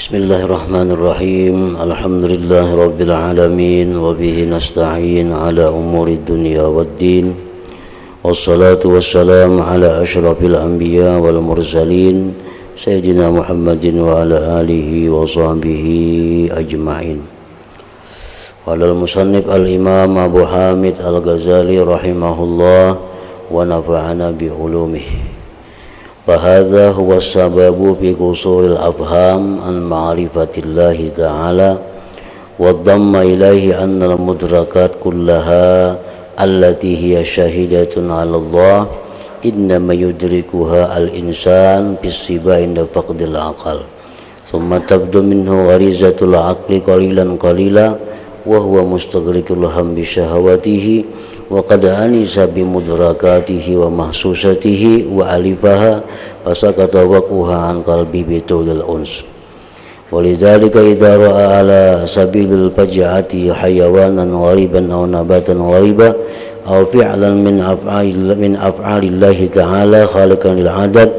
Bismillahirrahmanirrahim. Alhamdulillahirabbil alamin wa bihi nasta'in ala umuri dunya waddin. Wassalatu wassalamu ala asyrafil anbiya wal mursalin sayyidina Muhammadin wa ala alihi wa sahbihi ajma'in. Walal musannif al-imam Abu Hamid al-Ghazali rahimahullah wa nafa'ana bi ulumihi. Fahadha huwa sababu fi qusuril afham an ma'rifatillahi ta'ala wa dhamma ilaihi anna al-mudrakat kullaha allati hiya shahidatun 'ala Allah innama yudrikuha al-insan bis-siba inda faqdil aqal thumma tabdu minhu gharizatul aqli qalilan qalila wa huwa mustaghriqul ham bi syahawatihi wa qad anisa bi mudrakatihi wa mahsusatihi wa alifaha fasakata waquha an qalbi bi tudil uns walidzalika idza ra'a ala sabilil faj'ati hayawanan ghariban aw nabatan ghariba aw fi'lan min af'alillahi ta'ala khaliqan lil 'adad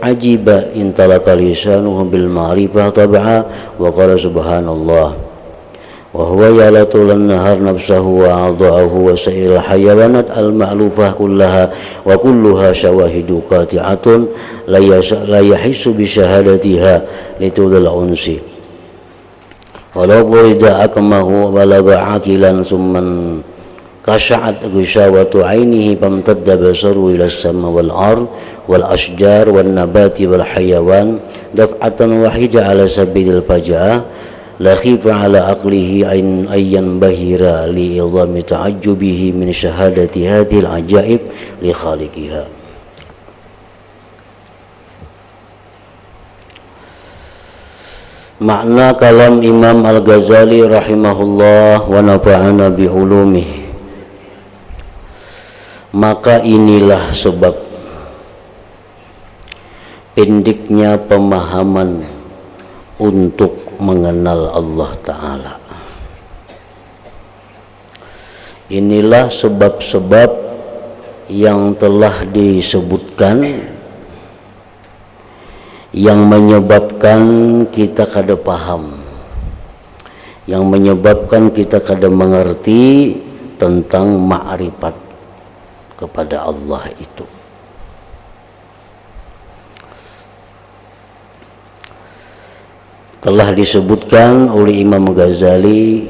ajiba in talaka lisanuhu bil ma'rifah tab'a wa qala subhanallah wa huwa yalatul nahar nafsahu wa a'dha'ahu wa sa'il hayawanat al-ma'lufah kullaha wa kulluha syawahidu qati'atun la yahissu bi syahadatiha litudul unsi walau furida akmahu balagha aqilan summan kasha'at ghishawatu 'ainihi famtadda basaru ila as-sama wal ard wal ashjar wan nabati wal hayawan daf'atan wahida ala sabilil faja'ah la khifa ala aqlihi ayyan bahira li idhami ta'ajjubihi min syahadati hadhil ajaib li khaliqiha. Makna kalam Imam Al-Ghazali rahimahullah wa nafa'ana bi ulumihi. Maka inilah sebab pendeknya pemahaman untuk mengenal Allah Ta'ala. Inilah sebab-sebab yang telah disebutkan yang menyebabkan kita kada paham, yang menyebabkan kita kada mengerti tentang ma'rifat kepada Allah itu. Telah disebutkan oleh Imam Ghazali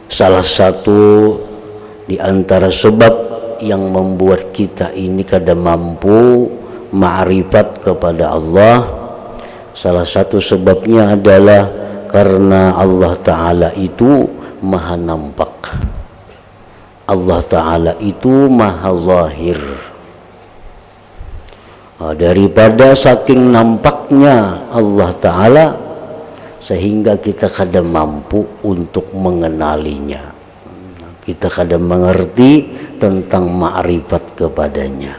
salah satu di antara sebab yang membuat kita ini kada mampu ma'rifat kepada Allah, salah satu sebabnya adalah karena Allah Ta'ala itu maha nampak, Allah Ta'ala itu maha zahir. Daripada saking nampaknya Allah Ta'ala sehingga kita kada mampu untuk mengenalinya, kita kada mengerti tentang ma'rifat kepadanya.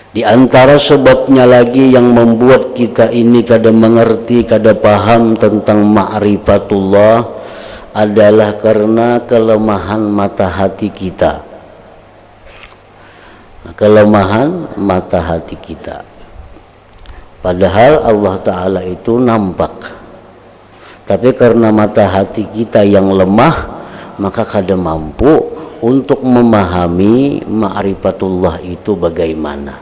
Di antara sebabnya lagi yang membuat kita ini kada mengerti, kada paham tentang ma'rifatullah adalah karena kelemahan mata hati kita. Kelemahan mata hati kita. Padahal Allah Ta'ala itu nampak, tapi karena mata hati kita yang lemah, maka kada mampu untuk memahami ma'rifatullah itu bagaimana.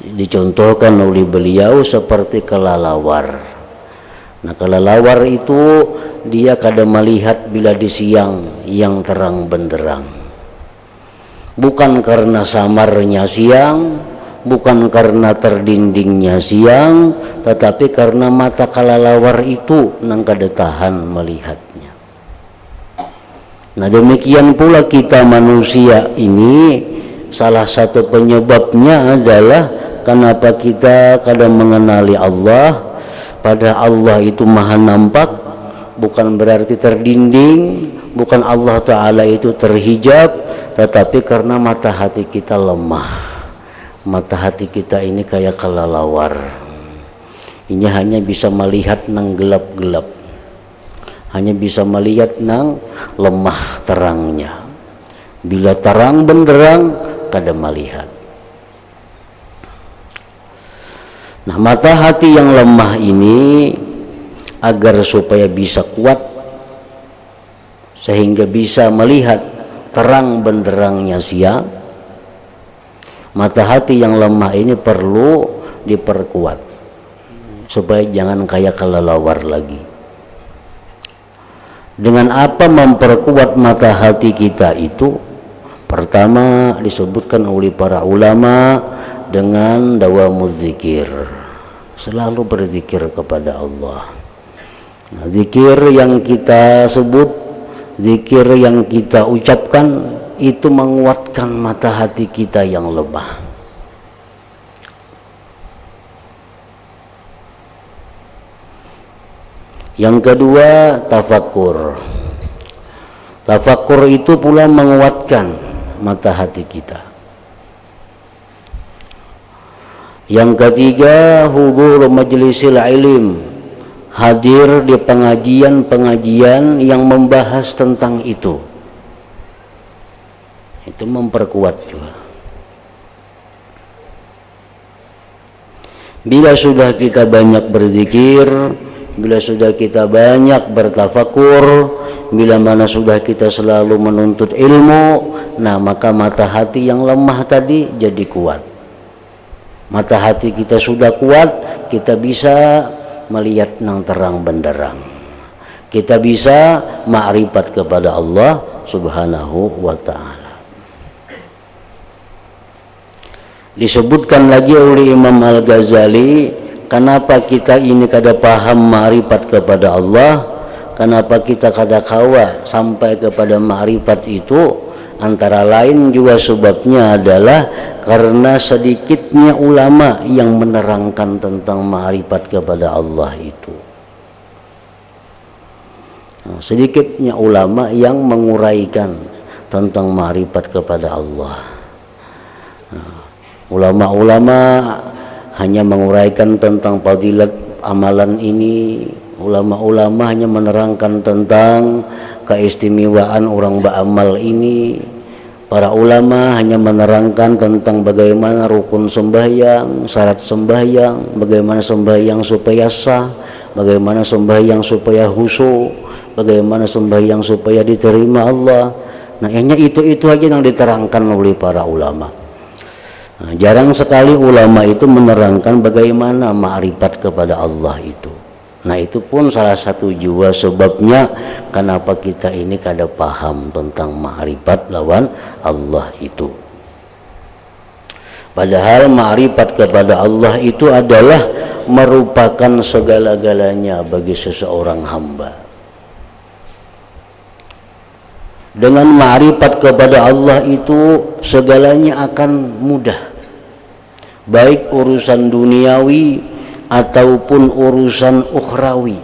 Dicontohkan oleh beliau seperti kelelawar. Nah, kelelawar itu dia kada melihat bila di siang yang terang benderang, bukan karena samarnya siang, bukan karena terdindingnya siang, tetapi karena mata kelelawar itu nang kada tahan melihatnya. Nah, demikian pula kita manusia ini, salah satu penyebabnya adalah kenapa kita kada mengenali Allah. Pada Allah itu maha nampak, bukan berarti terdinding, bukan Allah Ta'ala itu terhijab, tetapi karena mata hati kita lemah. Mata hati kita ini kayak kelelawar, ini hanya bisa melihat nang gelap-gelap, hanya bisa melihat nang lemah terangnya. Bila terang benderang kada melihat. Nah, mata hati yang lemah ini agar supaya bisa kuat sehingga bisa melihat terang benderangnya siang, mata hati yang lemah ini perlu diperkuat supaya jangan kayak kelelawar lagi. Dengan apa memperkuat mata hati kita itu? Pertama disebutkan oleh para ulama dengan dawamuz zikir, selalu berzikir kepada Allah. Nah, zikir yang kita sebut, zikir yang kita ucapkan itu menguatkan mata hati kita yang lemah. Yang kedua, tafakkur. Tafakkur itu pula menguatkan mata hati kita. Yang ketiga, hudur majlisil ilm, hadir di pengajian-pengajian yang membahas tentang itu memperkuat juga. Bila sudah kita banyak berzikir, bila sudah kita banyak bertafakur, bila mana sudah kita selalu menuntut ilmu, nah maka mata hati yang lemah tadi jadi kuat. Mata hati kita sudah kuat, kita bisa melihat nang terang benderang. Kita bisa ma'rifat kepada Allah Subhanahu wa ta'ala. Disebutkan lagi oleh Imam Al-Ghazali, kenapa kita ini kada paham ma'rifat kepada Allah, kenapa kita kada kawa sampai kepada ma'rifat itu, antara lain juga sebabnya adalah karena sedikitnya ulama yang menerangkan tentang ma'rifat kepada Allah itu. Nah, sedikitnya ulama yang menguraikan tentang ma'rifat kepada Allah. Nah, ulama-ulama hanya menguraikan tentang fadilat amalan ini, ulama-ulama hanya menerangkan tentang keistimewaan orang beramal ini, para ulama hanya menerangkan tentang bagaimana rukun sembahyang, syarat sembahyang, bagaimana sembahyang supaya sah, bagaimana sembahyang supaya khusyuk, bagaimana sembahyang supaya diterima Allah. Nah, hanya itu aja yang diterangkan oleh para ulama. Nah, jarang sekali ulama itu menerangkan bagaimana ma'rifat kepada Allah itu. Nah, itu pun salah satu juga sebabnya kenapa kita ini kada paham tentang ma'rifat lawan Allah itu. Padahal ma'rifat kepada Allah itu adalah merupakan segala-galanya bagi seseorang hamba. Dengan ma'rifat kepada Allah itu segalanya akan mudah, baik urusan duniawi ataupun urusan ukhrawi,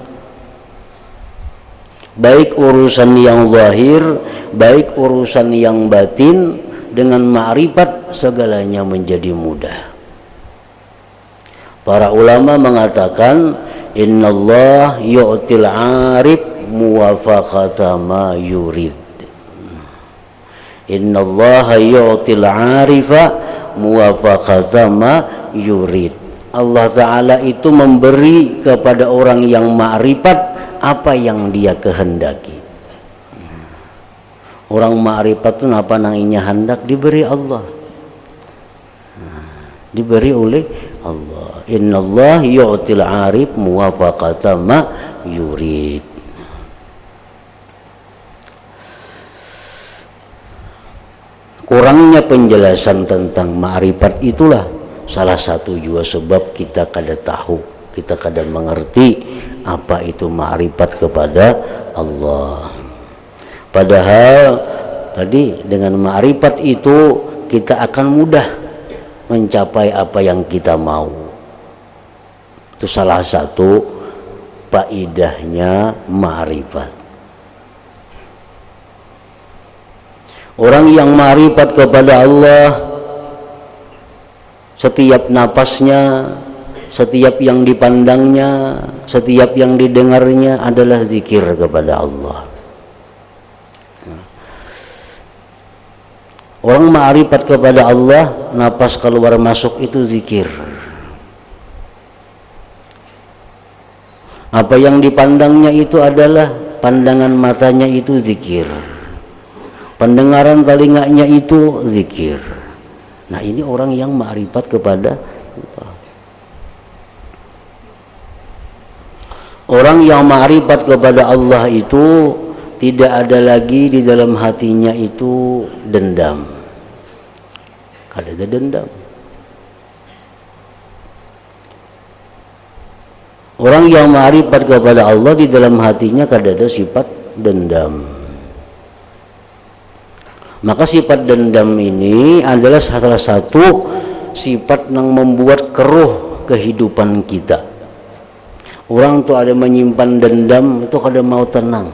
baik urusan yang zahir, baik urusan yang batin. Dengan ma'rifat segalanya menjadi mudah. Para ulama mengatakan, innallah yu'til 'arif muwafaqata ma yurid. Innallaha yu'til 'arifa muwafaqata ma yurid. Allah Ta'ala itu memberi kepada orang yang ma'rifat apa yang dia kehendaki. Orang ma'rifat itu apa nanginya hendak diberi Allah, diberi oleh Allah. Innallaha yu'til 'arif muwafaqata ma yurid. Kurangnya penjelasan tentang ma'rifat itulah salah satu juga sebab kita kada tahu, kita kada mengerti apa itu ma'rifat kepada Allah. Padahal tadi dengan ma'rifat itu kita akan mudah mencapai apa yang kita mau. Itu salah satu faedahnya ma'rifat. Orang yang ma'rifat kepada Allah, setiap napasnya, setiap yang dipandangnya, setiap yang didengarnya adalah zikir kepada Allah. Orang ma'rifat kepada Allah, napas keluar masuk itu zikir. Apa yang dipandangnya itu adalah pandangan matanya itu zikir, pendengaran telinganya itu zikir. Nah ini orang yang ma'rifat kepada Allah. Orang yang ma'rifat kepada Allah itu tidak ada lagi di dalam hatinya itu dendam. Kada ada dendam. Orang yang ma'rifat kepada Allah di dalam hatinya kada ada sifat dendam. Maka sifat dendam ini adalah salah satu sifat yang membuat keruh kehidupan kita. Orang tuh ada menyimpan dendam itu kada mau tenang.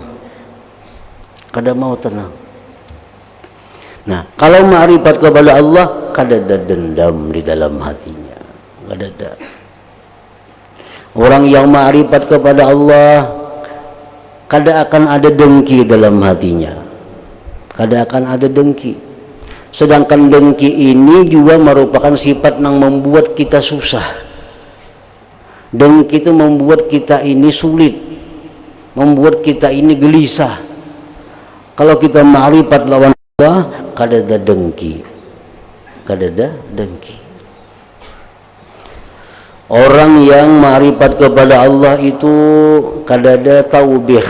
Kada mau tenang. Nah, kalau ma'rifat kepada Allah kada ada dendam di dalam hatinya. Kada ada. Orang yang ma'rifat kepada Allah kada akan ada dengki dalam hatinya. Kada akan ada dengki. Sedangkan dengki ini juga merupakan sifat yang membuat kita susah. Dengki itu membuat kita ini sulit, membuat kita ini gelisah. Kalau kita ma'rifat lawan Allah, kada ada dengki, kada ada dengki. Orang yang ma'rifat kepada Allah itu kada ada taubih,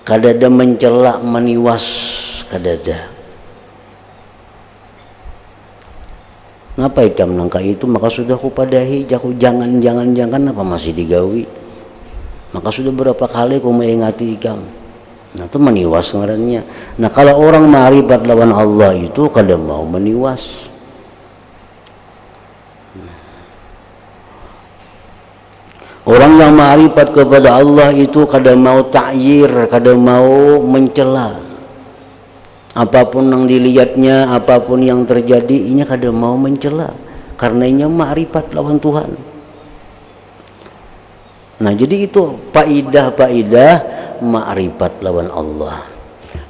kada ada mencela, meniwas, kada ada. Ngapa ikam nangka itu, maka sudah kupadahi, jaku jangan apa masih digawi. Maka sudah berapa kali ku mengingati ikam. Nah itu meniwas ngarannya. Nah kalau orang ma'rifat lawan Allah itu kada mau meniwas. Orang yang ma'rifat kepada Allah itu kada mau ta'yir, kada mau mencela. Apapun yang dilihatnya, apapun yang terjadi, inya kada mau mencela karena inya ma'rifat lawan Tuhan. Nah jadi itu faidah ma'rifat lawan Allah.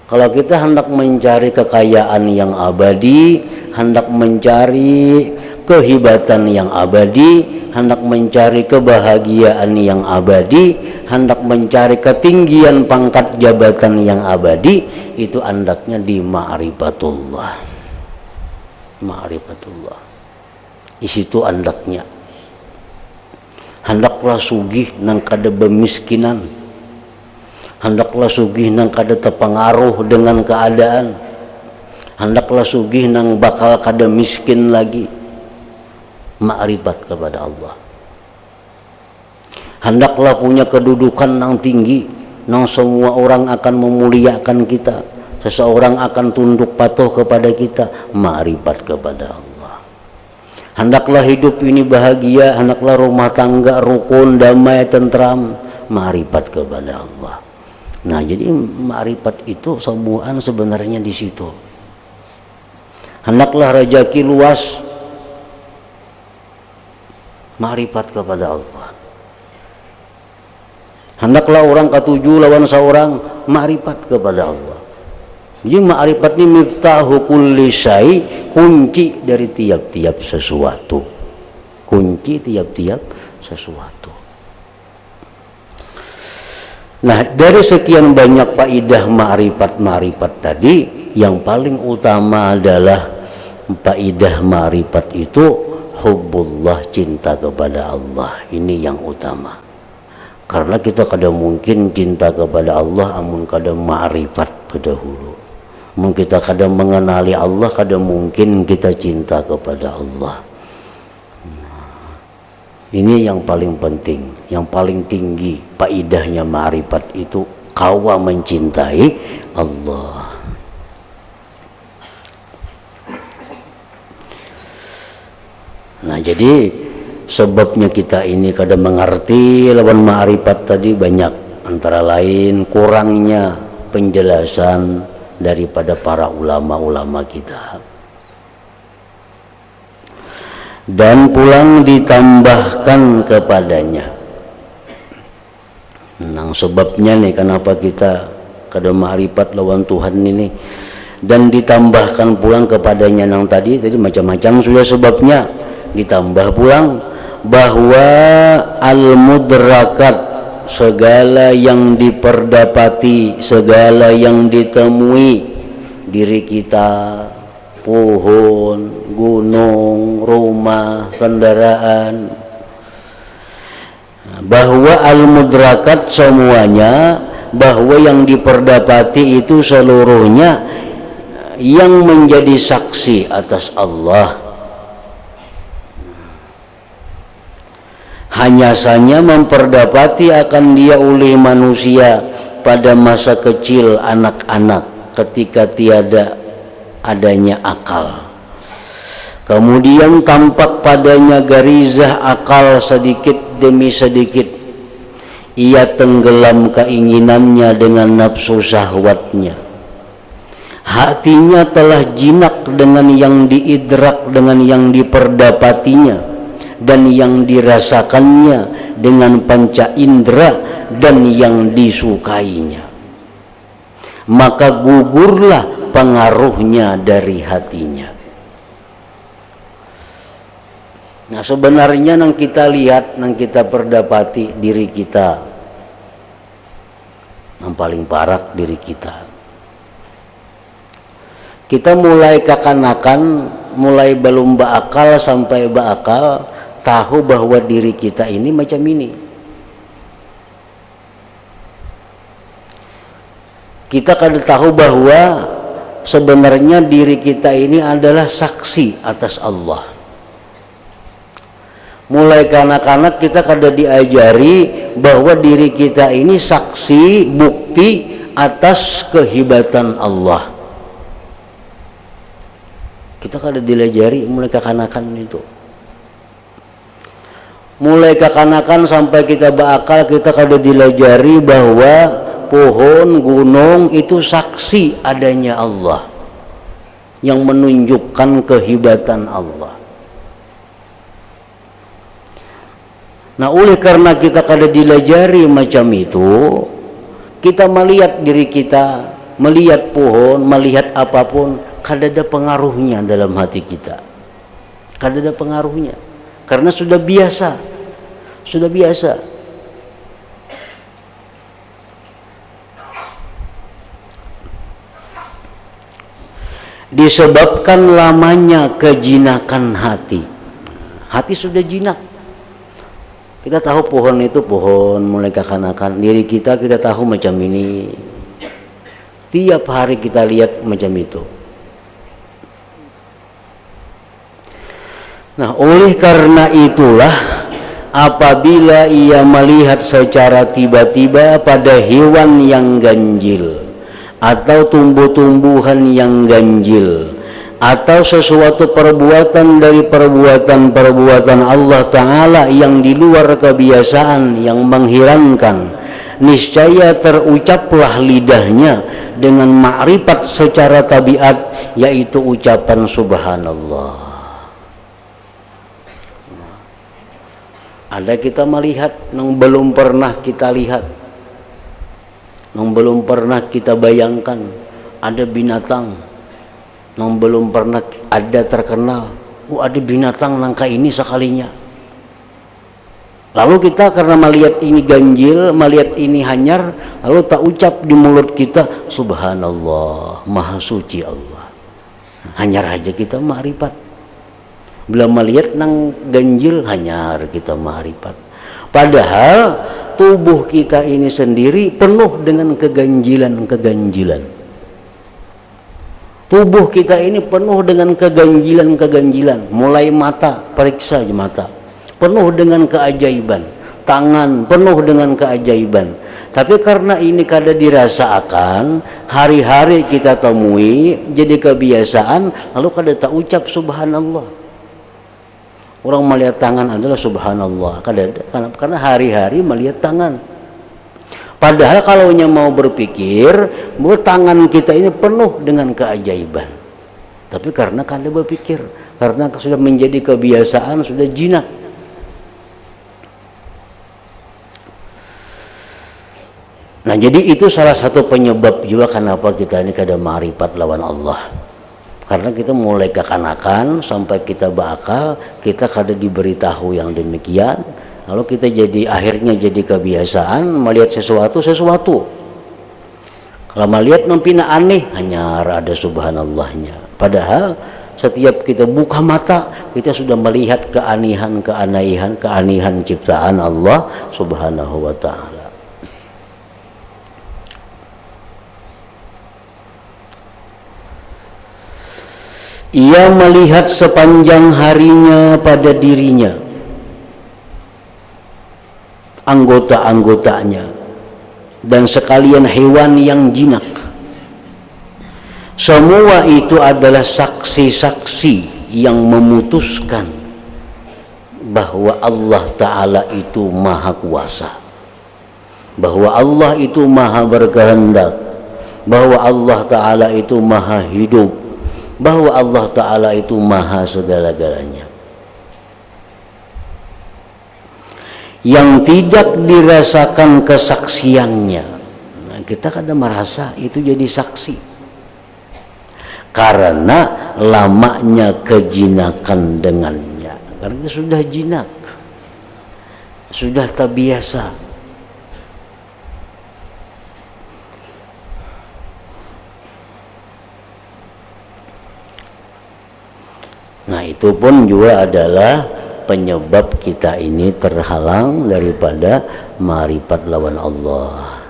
Kalau kita hendak mencari kekayaan yang abadi, hendak mencari kehebatan yang abadi, hendak mencari kebahagiaan yang abadi, hendak mencari ketinggian pangkat jabatan yang abadi, itu hendaknya di ma'rifatullah. Ma'rifatullah. Di situ hendaknya. Hendaklah sugih nang kada bemiskinan. Hendaklah sugih nang kada terpengaruh dengan keadaan. Hendaklah sugih nang bakal kada miskin lagi. Ma'rifat kepada Allah. Hendaklah punya kedudukan yang tinggi, yang semua orang akan memuliakan kita, seseorang akan tunduk patuh kepada kita. Ma'rifat kepada Allah. Hendaklah hidup ini bahagia, hendaklah rumah tangga rukun, damai, tentram. Ma'rifat kepada Allah. Nah jadi ma'rifat itu semuaan sebenarnya di situ. Hendaklah rezeki luas, ma'rifat kepada Allah. Hendaklah orang ketujuh lawan seorang, ma'rifat kepada Allah. Jadi ma'rifat ini miftahu kulli syai, kunci dari tiap-tiap sesuatu. Kunci tiap-tiap sesuatu. Nah, dari sekian banyak faidah ma'rifat tadi, yang paling utama adalah faidah ma'rifat itu hubbullah, cinta kepada Allah. Ini yang utama. Karena kita kada mungkin cinta kepada Allah amun kada ma'rifat dahulu. Amun kita kada mengenali Allah, kada mungkin kita cinta kepada Allah. Ini yang paling penting, yang paling tinggi faidahnya ma'rifat itu kawa mencintai Allah. Nah jadi sebabnya kita ini kada mengerti lawan ma'rifat tadi banyak, antara lain kurangnya penjelasan daripada para ulama-ulama kita. Dan pulang ditambahkan kepadanya. Nah sebabnya nih kenapa kita kada ma'rifat lawan Tuhan ini, dan ditambahkan pulang kepadanya yang tadi macam-macam sudah sebabnya. Ditambah pulang bahwa al-mudrakat segala yang diperdapati, segala yang ditemui diri kita, pohon, gunung, rumah, kendaraan, bahwa al-mudrakat semuanya, bahwa yang diperdapati itu seluruhnya yang menjadi saksi atas Allah. Hanya saja memperdapati akan dia oleh manusia pada masa kecil anak-anak ketika tiada adanya akal. Kemudian tampak padanya garizah akal sedikit demi sedikit. Ia tenggelam keinginannya dengan nafsu syahwatnya. Hatinya telah jinak dengan yang diidrak, dengan yang diperdapatinya dan yang dirasakannya dengan panca indera dan yang disukainya. Maka gugurlah pengaruhnya dari hatinya. Nah, sebenarnya nang kita lihat, nang kita perdapati diri kita, yang paling parah diri kita. Kita mulai kekanakan, mulai belum berakal sampai berakal, tahu bahwa diri kita ini macam ini. Kita kada tahu bahwa sebenarnya diri kita ini adalah saksi atas Allah. Mulai kanak-kanak kita kada diajari bahwa diri kita ini saksi, bukti atas kehebatan Allah. Kita kada diajari mulai kekanakan itu. Mulai kekanakan sampai kita berakal, kita kada diajari bahwa pohon, gunung itu saksi adanya Allah, yang menunjukkan kehebatan Allah. Nah, oleh karena kita kada dilajari macam itu, kita melihat diri kita, melihat pohon, melihat apapun, kada ada pengaruhnya dalam hati kita. Kada ada pengaruhnya. Karena sudah biasa. Sudah biasa. Disebabkan lamanya kejinakan hati. Hati sudah jinak. Kita tahu pohon itu pohon, mulai kekanakan. Diri kita tahu macam ini. Tiap hari kita lihat macam itu. Nah, oleh karena itulah apabila ia melihat secara tiba-tiba pada hewan yang ganjil atau tumbuh-tumbuhan yang ganjil atau sesuatu perbuatan dari perbuatan-perbuatan Allah Ta'ala yang di luar kebiasaan, yang mengherankan, niscaya terucaplah lidahnya dengan makrifat secara tabiat, yaitu ucapan subhanallah. Ada kita melihat yang belum pernah kita lihat, yang belum pernah kita bayangkan. Ada binatang yang belum pernah ada terkenal. Ada binatang nangka ini sekalinya. Lalu kita karena melihat ini ganjil, melihat ini hanyar, lalu tak ucap di mulut kita subhanallah, maha suci Allah. Hanyar aja kita makrifat. Belum melihat nang ganjil, hanyar kita makrifat. Padahal tubuh kita ini sendiri penuh dengan keganjilan-keganjilan. Tubuh kita ini penuh dengan keganjilan-keganjilan. Mulai mata, periksa aja mata, penuh dengan keajaiban. Tangan penuh dengan keajaiban. Tapi karena ini kada dirasakan, hari-hari kita temui, jadi kebiasaan, lalu kada tak ucap subhanallah. Orang melihat tangan adalah subhanallah, karena hari-hari melihat tangan. Padahal kalau mau berpikir bahwa tangan kita ini penuh dengan keajaiban, tapi karena kada berpikir, karena sudah menjadi kebiasaan, sudah jinak. Nah, jadi itu salah satu penyebab juga kenapa kita ini kada ma'rifat lawan Allah. Karena kita mulai kekanakan sampai kita berakal, kita kada diberitahu yang demikian, Kalau kita akhirnya jadi kebiasaan melihat sesuatu. Kalau melihat nampina aneh, hanya ada subhanallahnya. Padahal setiap kita buka mata, kita sudah melihat keanehan ciptaan Allah Subhanahu wa ta'ala. Ia melihat sepanjang harinya pada dirinya, anggota-anggotanya, dan sekalian hewan yang jinak. Semua itu adalah saksi-saksi yang memutuskan bahwa Allah Ta'ala itu maha kuasa, bahwa Allah itu maha berkehendak, bahwa Allah Ta'ala itu maha hidup, bahwa Allah Ta'ala itu maha segala-galanya. Yang tidak dirasakan kesaksiannya, nah, kita kadang merasa itu jadi saksi karena lamanya kejinakan dengannya, karena kita sudah jinak, sudah tak biasa. Nah, itu pun juga adalah penyebab kita ini terhalang daripada ma'rifat lawan Allah,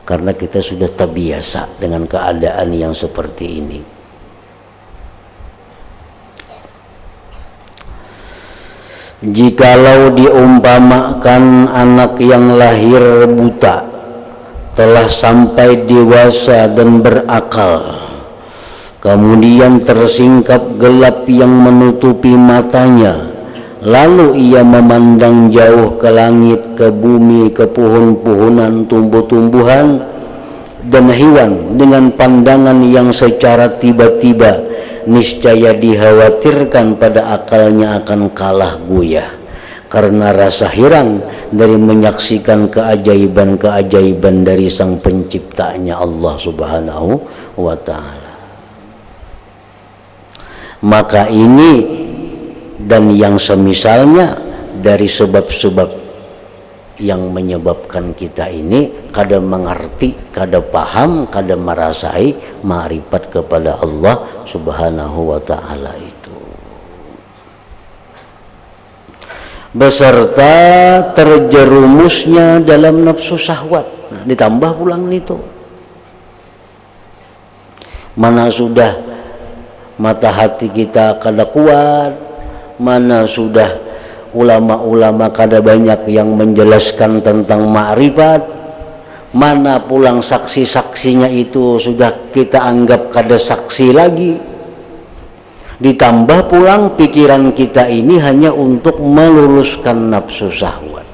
karena kita sudah terbiasa dengan keadaan yang seperti ini. Jikalau diumpamakan anak yang lahir buta telah sampai dewasa dan berakal, kemudian tersingkap gelap yang menutupi matanya, lalu ia memandang jauh ke langit, ke bumi, ke pohon-pohonan, tumbuh-tumbuhan dan hewan dengan pandangan yang secara tiba-tiba, niscaya dikhawatirkan pada akalnya akan kalah goyah karena rasa heran dari menyaksikan keajaiban-keajaiban dari sang penciptanya Allah Subhanahu wa ta'ala. Maka ini dan yang semisalnya dari sebab-sebab yang menyebabkan kita ini kada mengerti, kada paham, kada merasai ma'rifat kepada Allah Subhanahu wa ta'ala itu, beserta terjerumusnya dalam nafsu syahwat. Nah, ditambah pulang itu, mana sudah mata hati kita kada kuat, mana sudah ulama-ulama kada banyak yang menjelaskan tentang ma'rifat, mana pulang saksi-saksinya itu sudah kita anggap kada saksi lagi. Ditambah pulang pikiran kita ini hanya untuk meluluskan nafsu syahwat.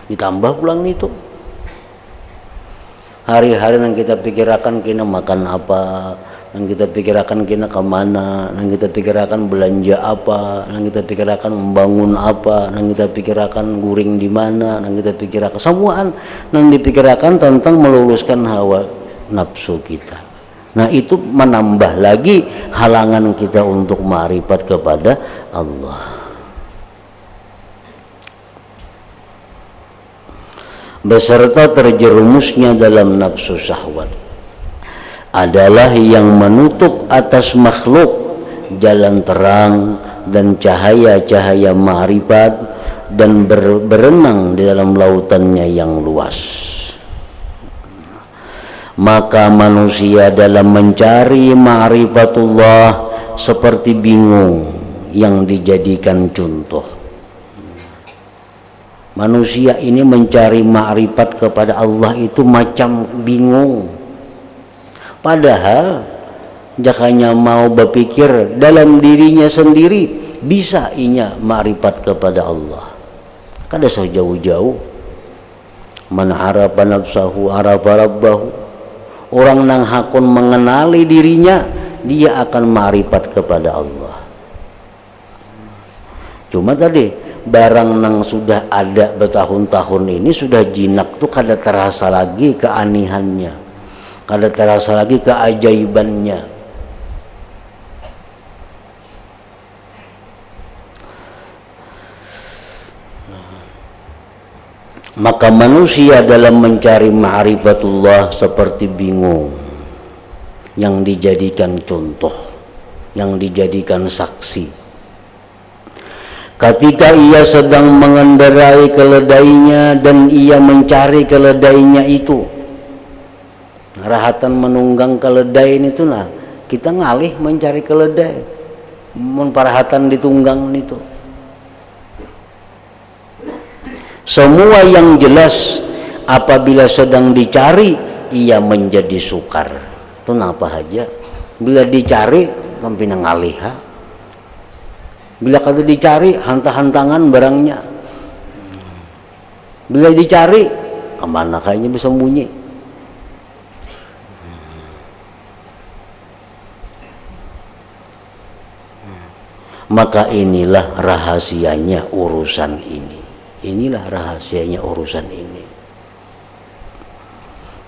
Ditambah pulang itu hari-hari yang kita pikirkan kena makan apa, yang kita pikirkan kena kemana, yang kita pikirkan belanja apa, yang kita pikirkan membangun apa, yang kita pikirkan guring di mana, yang kita pikirkan semuaan yang dipikirkan tentang meluluskan hawa nafsu kita. Nah, itu menambah lagi halangan kita untuk ma'rifat kepada Allah. Beserta terjerumusnya dalam nafsu syahwat adalah yang menutup atas makhluk jalan terang dan cahaya-cahaya ma'rifat dan berenang di dalam lautannya yang luas. Maka manusia dalam mencari ma'rifatullah seperti bingung yang dijadikan contoh. Manusia ini mencari ma'rifat kepada Allah itu macam bingung. Padahal jakanya mau berpikir dalam dirinya sendiri bisa inya ma'rifat kepada Allah. Kada sejauh-jauh. Man arafa nafsahu arafa rabbahu. Orang nang hakun mengenali dirinya, dia akan ma'rifat kepada Allah. Cuma tadi barang nang sudah ada bertahun-tahun ini sudah jinak tuh kada terasa lagi keanehannya, kada terasa lagi keajaibannya. Maka manusia dalam mencari ma'rifatullah seperti bingung, yang dijadikan contoh, yang dijadikan saksi. Ketika ia sedang mengendarai keledainya dan ia mencari keledainya itu, rahatan menunggang keledai itu nah, kita ngalih mencari keledai, parahatan ditunggang itu. Semua yang jelas apabila sedang dicari ia menjadi sukar. Itu apa aja. Bila dicari kampina ngalih ha. Bila kata dicari hantang-hantangan barangnya. Bila dicari kemana kayaknya bisa sembunyi. Maka inilah rahasianya urusan ini. Inilah rahasianya urusan ini.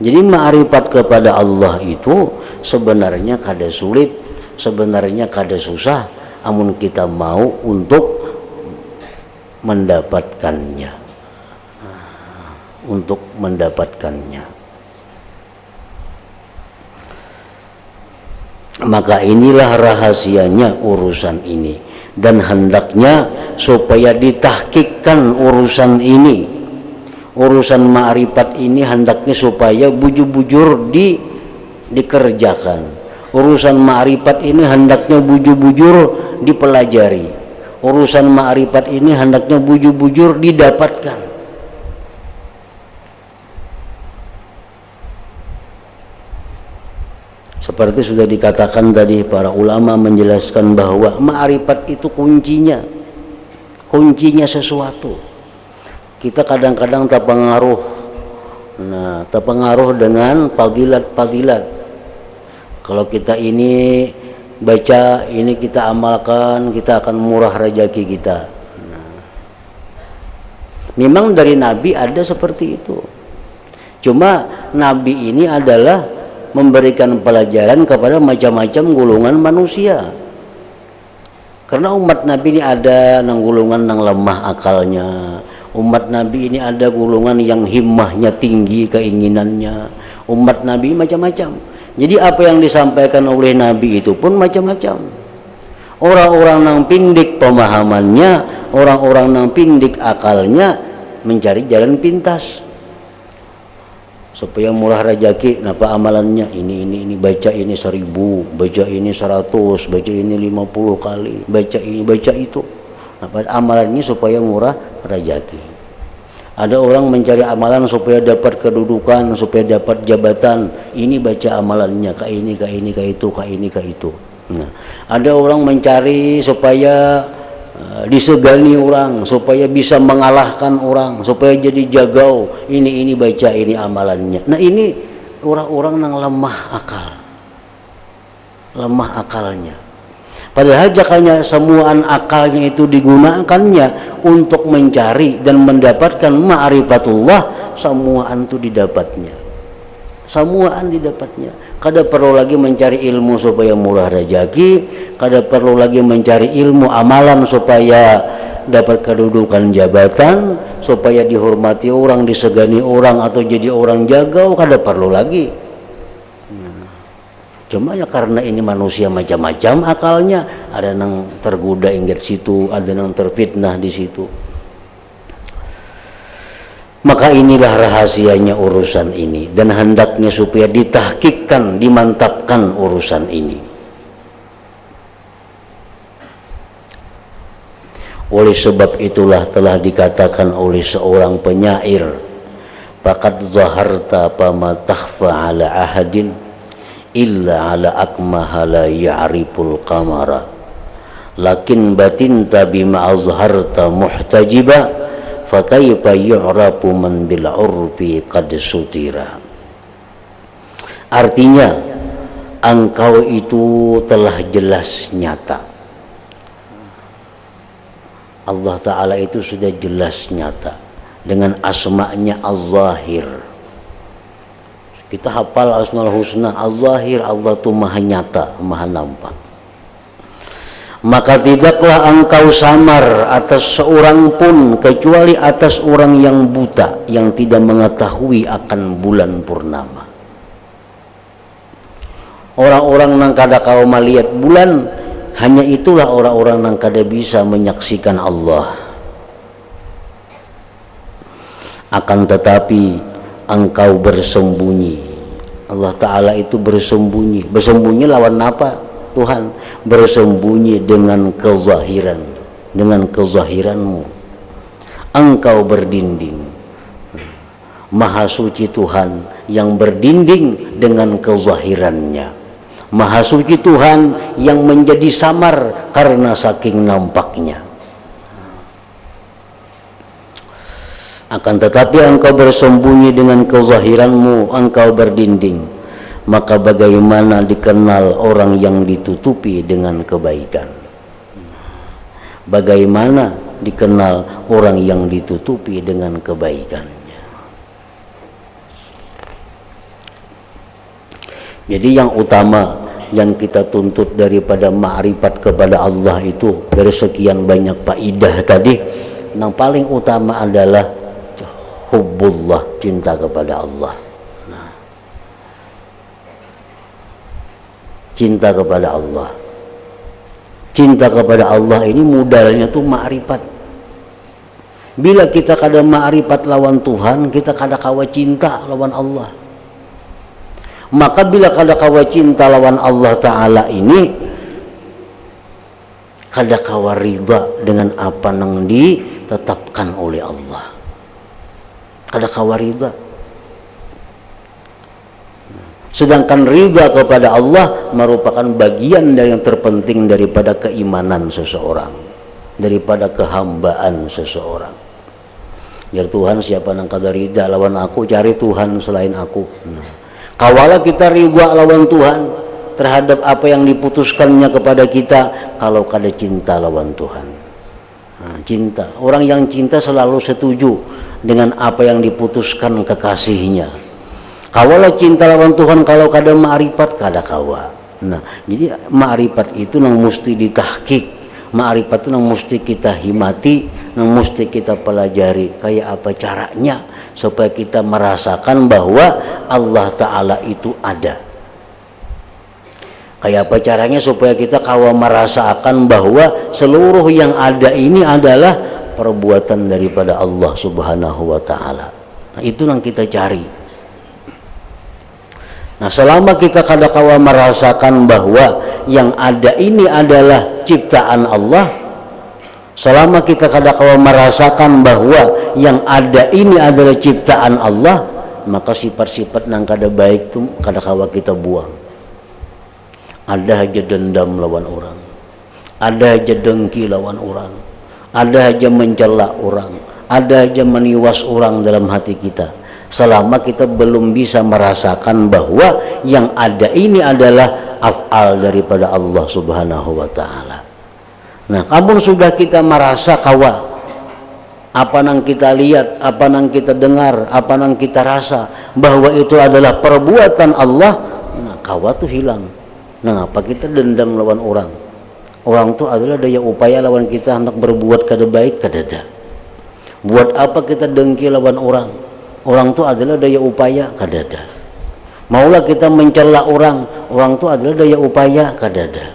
Jadi ma'rifat kepada Allah itu sebenarnya kada sulit, sebenarnya kada susah, amun kita mau untuk mendapatkannya. Untuk mendapatkannya. Maka inilah rahasianya urusan ini. Dan hendaknya supaya ditahkikkan urusan ini, urusan ma'rifat ini hendaknya supaya bujur-bujur dikerjakan. Urusan ma'rifat ini hendaknya bujur-bujur dipelajari. Urusan ma'rifat ini hendaknya bujur-bujur didapatkan. Seperti sudah dikatakan tadi, para ulama menjelaskan bahwa ma'rifat itu kuncinya sesuatu. Kita kadang-kadang terpengaruh, terpengaruh dengan fadilat-fadilat. Kalau kita ini baca, ini kita amalkan, kita akan murah rezeki kita. Memang dari Nabi ada seperti itu. Cuma Nabi ini adalah memberikan pelajaran kepada macam-macam golongan manusia. Karena umat Nabi ini ada nang golongan nang lemah akalnya. Umat Nabi ini ada golongan yang himmahnya tinggi keinginannya. Umat Nabi macam-macam. Jadi apa yang disampaikan oleh Nabi itu pun macam-macam. Orang-orang nang pindik pemahamannya, orang-orang nang pindik akalnya mencari jalan pintas. Supaya murah rezeki, napa amalannya ini baca ini 1000, baca ini 100, baca ini 50 kali, baca ini baca itu. Napa amalannya supaya murah rezeki. Ada orang mencari amalan supaya dapat kedudukan, supaya dapat jabatan. Ini baca amalannya, ka ini, ka ini, ka itu, ka ini, ka itu. Nah, ada orang mencari supaya disegani orang, supaya bisa mengalahkan orang, supaya jadi jagau. Ini baca ini amalannya. Nah ini orang-orang yang lemah akalnya. Padahal jakanya semuaan akalnya itu digunakannya untuk mencari dan mendapatkan ma'rifatullah, semuaan itu didapatnya. Semuaan didapatnya. Kada perlu lagi mencari ilmu supaya murah rezeki, kada perlu lagi mencari ilmu amalan supaya dapat kedudukan jabatan, supaya dihormati orang, disegani orang atau jadi orang jagau, kada perlu lagi. Cuma ya karena ini manusia macam-macam akalnya, ada yang tergoda ingat situ, ada yang terfitnah di situ. Maka inilah rahasianya urusan ini, dan hendaknya supaya ditahkikkan, dimantapkan urusan ini. Oleh sebab itulah telah dikatakan oleh seorang penyair, faqad zaharta fama takhfa ala ahadin illa ala akmaha la ya'riful qamara lakin batinta bima azharta muhtajiba fakaifa yu'rafu man bil urfi qad sutira. Artinya engkau itu telah jelas nyata. Allah Ta'ala itu sudah jelas nyata dengan asma'nya Az-Zahir. Kita hafal Asmaul Husna Az-Zahir, Allah itu maha nyata, maha nampak. maka tidaklah engkau samar atas seorang pun kecuali atas orang yang buta yang tidak mengetahui akan bulan purnama. Orang-orang nang kada kau melihat bulan, hanya itulah orang-orang nang kada bisa menyaksikan Allah. Akan tetapi engkau bersembunyi. Allah Ta'ala itu bersembunyi. Bersembunyi lawan apa? Tuhan bersembunyi dengan kezahiran, dengan kezahiranmu. Engkau berdinding. Maha suci Tuhan yang berdinding dengan kezahirannya. Maha suci Tuhan yang menjadi samar karena saking nampaknya. Akan tetapi engkau bersembunyi dengan kezahiranmu, engkau berdinding. Maka bagaimana dikenal orang yang ditutupi dengan kebaikan? Bagaimana dikenal orang yang ditutupi dengan kebaikannya? Jadi yang utama yang kita tuntut daripada ma'rifat kepada Allah itu, dari sekian banyak faidah tadi, yang paling utama adalah hubbullah, cinta kepada Allah. Cinta kepada Allah. Cinta kepada Allah ini modalnya tuh ma'rifat. Bila kita kada ma'rifat lawan Tuhan, kita kada kawa cinta lawan Allah. Maka bila kada kawa cinta lawan Allah Ta'ala ini, kada kawa ridha dengan apa yang ditetapkan oleh Allah. Kada kawa ridha. Sedangkan ridha kepada Allah merupakan bagian dari yang terpenting daripada keimanan seseorang, daripada kehambaan seseorang. Ya Tuhan, siapa yang kada ridha lawan aku, cari Tuhan selain aku. Kawalah kita ridha lawan Tuhan terhadap apa yang diputuskannya kepada kita, kalau kada cinta lawan Tuhan. Cinta, orang yang cinta selalu setuju dengan apa yang diputuskan kekasihnya. Kawalah cinta lawan Tuhan kalau kada ma'rifat, kada kawa. Nah, jadi ma'rifat itu nang mesti ditahqiq. Ma'rifat itu nang mesti kita himati, nang mesti kita pelajari kayak apa caranya supaya kita merasakan bahwa Allah Ta'ala itu ada. Kayak apa caranya supaya kita kawa merasakan bahwa seluruh yang ada ini adalah perbuatan daripada Allah Subhanahu wa Ta'ala. Nah, itu yang kita cari. Nah, selama kita kada kawa merasakan bahwa yang ada ini adalah ciptaan Allah, selama kita kada kawa merasakan bahwa yang ada ini adalah ciptaan Allah, maka sifat-sifat yang kada baik itu kada kawa kita buang. Ada aja dendam lawan orang, ada aja dengki lawan orang, ada aja mencela orang, ada aja meniwas orang dalam hati kita. Selama kita belum bisa merasakan bahwa yang ada ini adalah af'al daripada Allah Subhanahu wa Ta'ala. Nah, kamu sudah kita merasa kawa apa yang kita lihat, apa yang kita dengar, apa yang kita rasa bahwa itu adalah perbuatan Allah, nah kawa tuh hilang. Nah, apa kita dendam lawan orang? Orang tuh adalah daya upaya lawan kita hendak berbuat kada baik, kada ada. Buat apa kita dengki lawan orang? Orang itu adalah daya upaya, kada ada. Maulah kita mencela orang, orang itu adalah daya upaya, kada ada.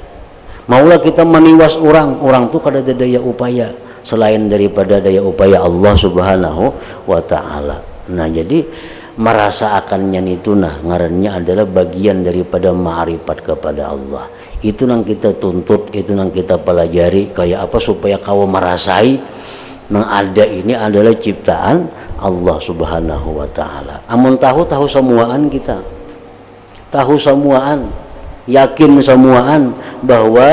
Maulah kita meniwas orang, orang itu kada ada daya upaya selain daripada daya upaya Allah Subhanahu wa Ta'ala. Nah, jadi merasa akannya itu ngarannya adalah bagian daripada ma'rifat kepada Allah. Itu yang kita tuntut, itu yang kita pelajari kayak apa supaya kau merasai yang ada ini adalah ciptaan Allah Subhanahu wa Ta'ala. Amun tahu semuaan kita. Tahu semuaan, yakin semuaan bahwa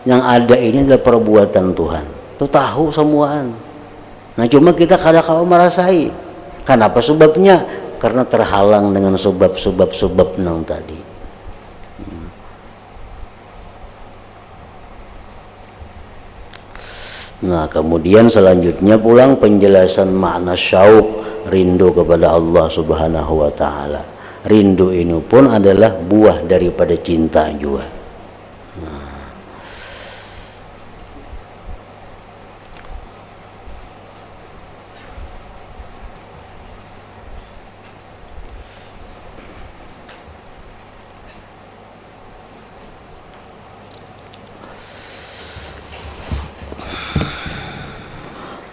yang ada ini adalah perbuatan Tuhan. Itu tahu semuaan. Nah, cuma kita kadang-kadang merasai. Kenapa sebabnya? Karena terhalang dengan sebab-sebab nang tadi. Nah, kemudian selanjutnya pulang penjelasan makna syauq, rindu kepada Allah Subhanahu wa Ta'ala. Rindu ini pun adalah buah daripada cinta juga.